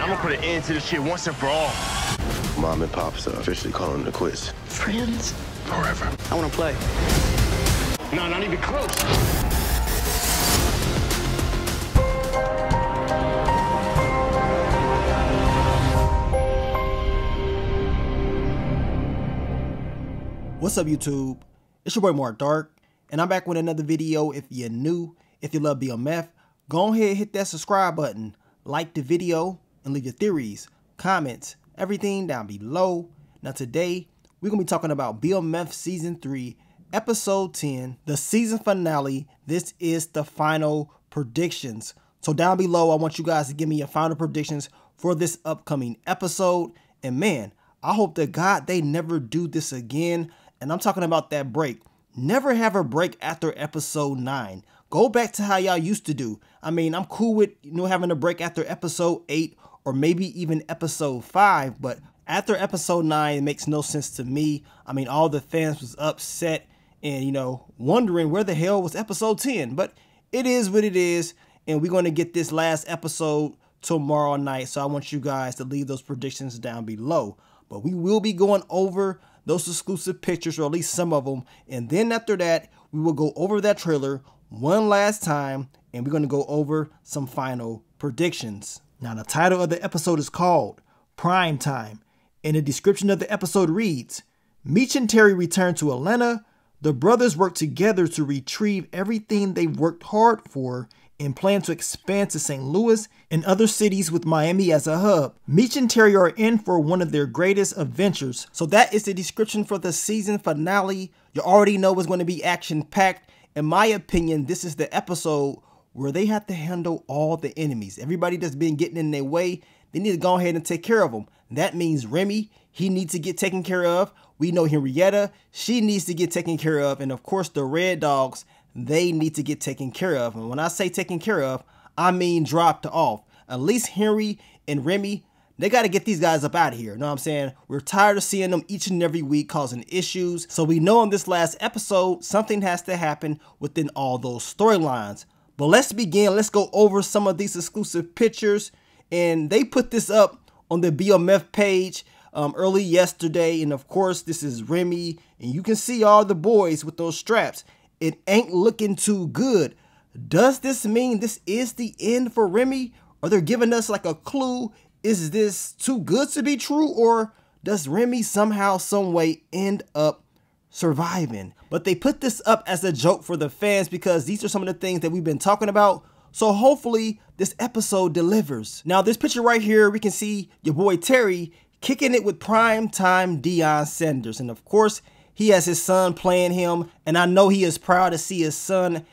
I'm gonna put an end to this shit once and for all. Mom and Pops are officially calling it quits. Friends? Forever. I want to play. No, not even close. What's up, YouTube? It's your boy Mark Dark, and I'm back with another video. If you're new, if you love BMF, go ahead and hit that subscribe button, like the video, and leave your theories, comments, everything down below. Now today, we're going to be talking about BMF Season 3, Episode 10, the season finale. This is the final predictions. So down below, I want you guys to give me your final predictions for this upcoming episode. And man, I hope to God they never do this again. And I'm talking about that break. Never have a break after episode 9. Go back to how y'all used to do. I mean, I'm cool with, having a break after episode 8 or maybe even episode 5. But after episode 9, it makes no sense to me. I mean, all the fans was upset and, wondering where the hell was episode 10. But it is what it is. And we're going to get this last episode tomorrow night. So I want you guys to leave those predictions down below. But we will be going over those exclusive pictures, or at least some of them. And then after that, we will go over that trailer one last time. And we're going to go over some final predictions. Now, the title of the episode is called Prime Time. And the description of the episode reads, Meech and Terry return to Atlanta. The brothers work together to retrieve everything they've worked hard for and plan to expand to St. Louis and other cities with Miami as a hub. Meech and Terry are in for one of their greatest adventures. So that is the description for the season finale. You already know it's going to be action-packed. In my opinion, this is the episode where they have to handle all the enemies. Everybody that's been getting in their way, they need to go ahead and take care of them. That means Remy, he needs to get taken care of. We know Henrietta, she needs to get taken care of. And of course, the Red Dogs, they need to get taken care of. And when I say taken care of, I mean dropped off. At least Henry and Remy, they got to get these guys up out of here. You know what I'm saying? We're tired of seeing them each and every week causing issues. So we know in this last episode, something has to happen within all those storylines. But let's begin. Let's go over some of these exclusive pictures. And they put this up on the BMF page early yesterday. And of course, this is Remy. And you can see all the boys with those straps. It ain't looking too good. Does this mean this is the end for Remy? Or they're giving us like a clue? Is this too good to be true? Or does Remy somehow, some way end up surviving? But they put this up as a joke for the fans because these are some of the things that we've been talking about. So hopefully this episode delivers. Now this picture right here, we can see your boy Terry kicking it with prime time Deion Sanders. And of course, he has his son playing him. And I know he is proud to see his son,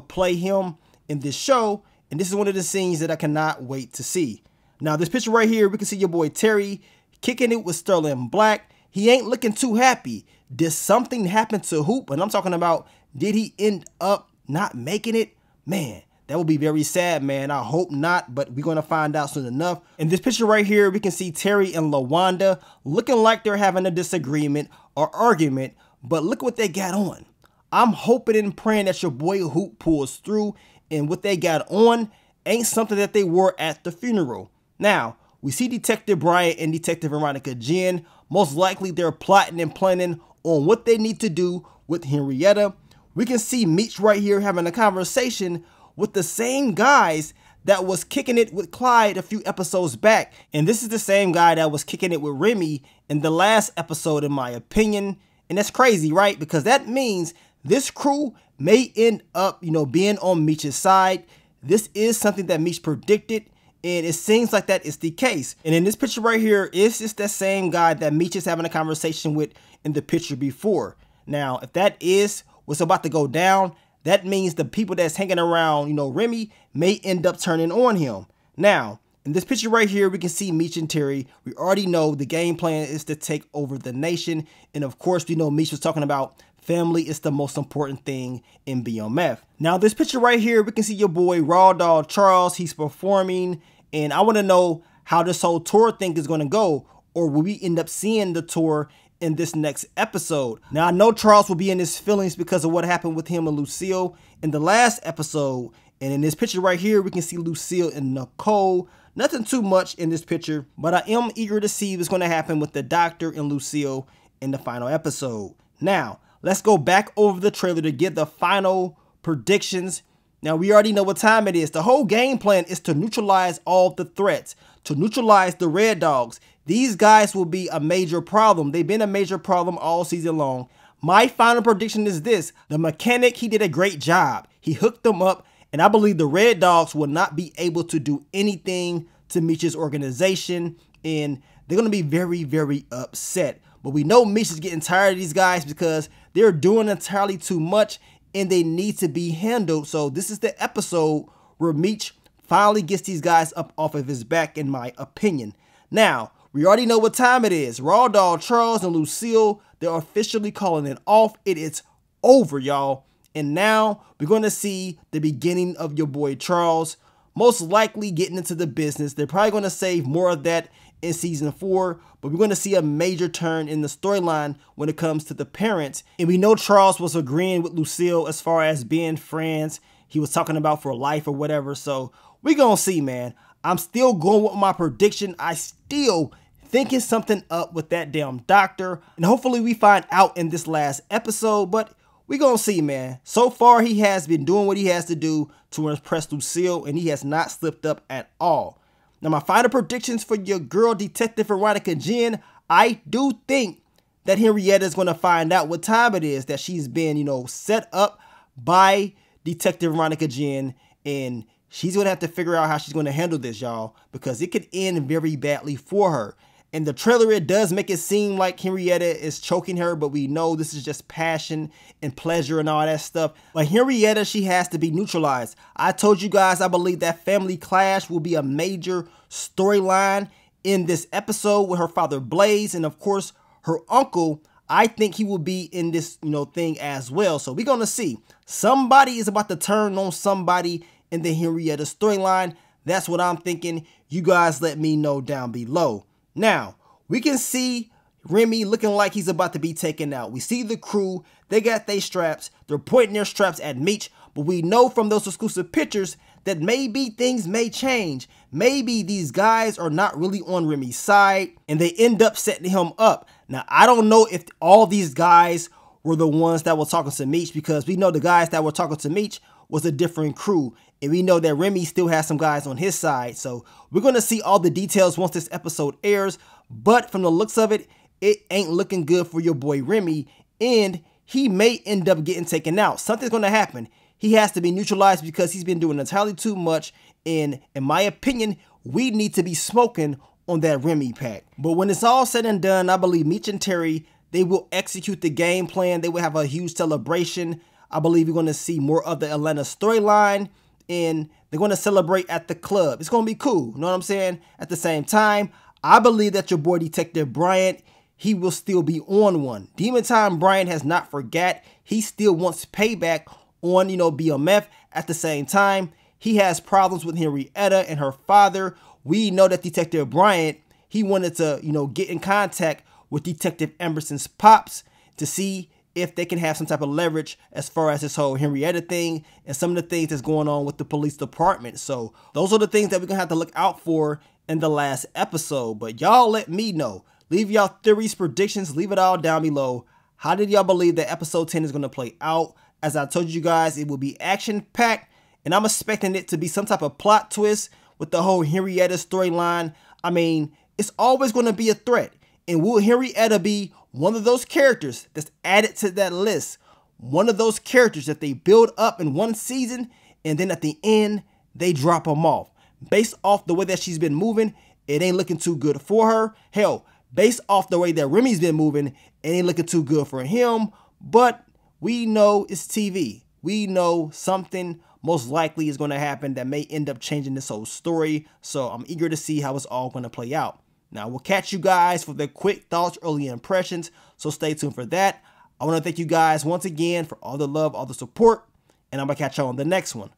play him in this show. And this is one of the scenes that I cannot wait to see. Now this picture right here, we can see your boy Terry kicking it with Sterling Black. He ain't looking too happy. Did something happen to Hoop? And I'm talking about, did he end up not making it? Man, that would be very sad, man. I hope not, but we're going to find out soon enough. In this picture right here, we can see Terry and LaWanda looking like they're having a disagreement or argument, but look what they got on. I'm hoping and praying that your boy Hoop pulls through, and what they got on ain't something that they wore at the funeral. Now, we see Detective Brian and Detective Veronica Jen. Most likely they're plotting and planning on what they need to do with Henrietta. We can see Meech right here having a conversation with the same guys that was kicking it with Clyde a few episodes back. And this is the same guy that was kicking it with Remy in the last episode, in my opinion. And that's crazy, right? Because that means this crew may end up, being on Meech's side. This is something that Meech predicted, and it seems like that is the case. And in this picture right here, it's just that same guy that Meech is having a conversation with in the picture before. Now, if that is what's about to go down, that means the people that's hanging around, Remy may end up turning on him. Now, in this picture right here, we can see Meech and Terry. We already know the game plan is to take over the nation. And of course, we know Meech was talking about family is the most important thing in BMF. Now, this picture right here, we can see your boy Raw Dog Charles. He's performing. And I want to know how this whole tour thing is going to go. Or will we end up seeing the tour in this next episode? Now, I know Charles will be in his feelings because of what happened with him and Lucille in the last episode. And in this picture right here, we can see Lucille and Nicole. Nothing too much in this picture, but I am eager to see what's going to happen with the Doctor and Lucille in the final episode. Now, let's go back over the trailer to get the final predictions. Now, we already know what time it is. The whole game plan is to neutralize all the threats, to neutralize the Red Dogs. These guys will be a major problem. They've been a major problem all season long. My final prediction is this. The mechanic, he did a great job. He hooked them up, and I believe the Red Dogs will not be able to do anything to Meech's organization, and they're going to be very, very upset. But we know Meech is getting tired of these guys because they're doing entirely too much, and they need to be handled. So this is the episode where Meech finally gets these guys up off of his back, in my opinion. Now, we already know what time it is. Raw Dog Charles and Lucille, they're officially calling it off. It is over, y'all. And now we're going to see the beginning of your boy Charles most likely getting into the business. They're probably going to save more of that in season 4, but we're going to see a major turn in the storyline when it comes to the parents. And we know Charles was agreeing with Lucille as far as being friends. He was talking about for life or whatever. So we're going to see, man. I'm still going with my prediction. I still thinking something up with that damn doctor. And hopefully we find out in this last episode, but we're going to see, man. So far, he has been doing what he has to do to impress Lucille, and he has not slipped up at all. Now, my final predictions for your girl, Detective Veronica Jen, I do think that Henrietta is going to find out what time it is that she's been, set up by Detective Veronica Jen, and she's going to have to figure out how she's going to handle this, y'all, because it could end very badly for her. In the trailer, it does make it seem like Henrietta is choking her, but we know this is just passion and pleasure and all that stuff. But Henrietta, she has to be neutralized. I told you guys I believe that family clash will be a major storyline in this episode with her father Blaze, and of course her uncle. I think he will be in this thing as well. So we're gonna see. Somebody is about to turn on somebody in the Henrietta storyline. That's what I'm thinking. You guys let me know down below. Now, we can see Remy looking like he's about to be taken out. We see the crew. They got their straps. They're pointing their straps at Meech. But we know from those exclusive pictures that maybe things may change. Maybe these guys are not really on Remy's side, and they end up setting him up. Now, I don't know if all these guys were the ones that were talking to Meech, because we know the guys that were talking to Meech was a different crew. And we know that Remy still has some guys on his side. So we're going to see all the details once this episode airs. But from the looks of it, it ain't looking good for your boy Remy. And he may end up getting taken out. Something's going to happen. He has to be neutralized because he's been doing entirely too much. And in my opinion, we need to be smoking on that Remy pack. But when it's all said and done, I believe Meech and Terry, they will execute the game plan. They will have a huge celebration. I believe we're going to see more of the Atlanta storyline, and they're going to celebrate at the club. It's going to be cool. You know what I'm saying? At the same time, I believe that your boy Detective Bryant, he will still be on one. Demon Time Bryant has not forgot. He still wants payback on, BMF. At the same time, he has problems with Henrietta and her father. We know that Detective Bryant, he wanted to, get in contact with Detective Emerson's pops to see if they can have some type of leverage as far as this whole Henrietta thing and some of the things that's going on with the police department. So those are the things that we're gonna have to look out for in the last episode. But y'all let me know. Leave y'all theories, predictions, leave it all down below. How did y'all believe that episode 10 is gonna play out? As I told you guys, it will be action-packed, and I'm expecting it to be some type of plot twist with the whole Henrietta storyline. I mean, it's always gonna be a threat. And will Henrietta be one of those characters that's added to that list? One of those characters that they build up in one season, and then at the end, they drop them off. Based off the way that she's been moving, it ain't looking too good for her. Hell, based off the way that Remy's been moving, it ain't looking too good for him. But we know it's TV. We know something most likely is going to happen that may end up changing this whole story. So I'm eager to see how it's all going to play out. Now, we'll catch you guys for the quick thoughts, early impressions, so stay tuned for that. I want to thank you guys once again for all the love, all the support, and I'm going to catch y'all on the next one.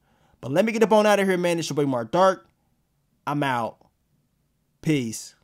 But let me get up on out of here, man. It's your boy Mark Dark. I'm out. Peace.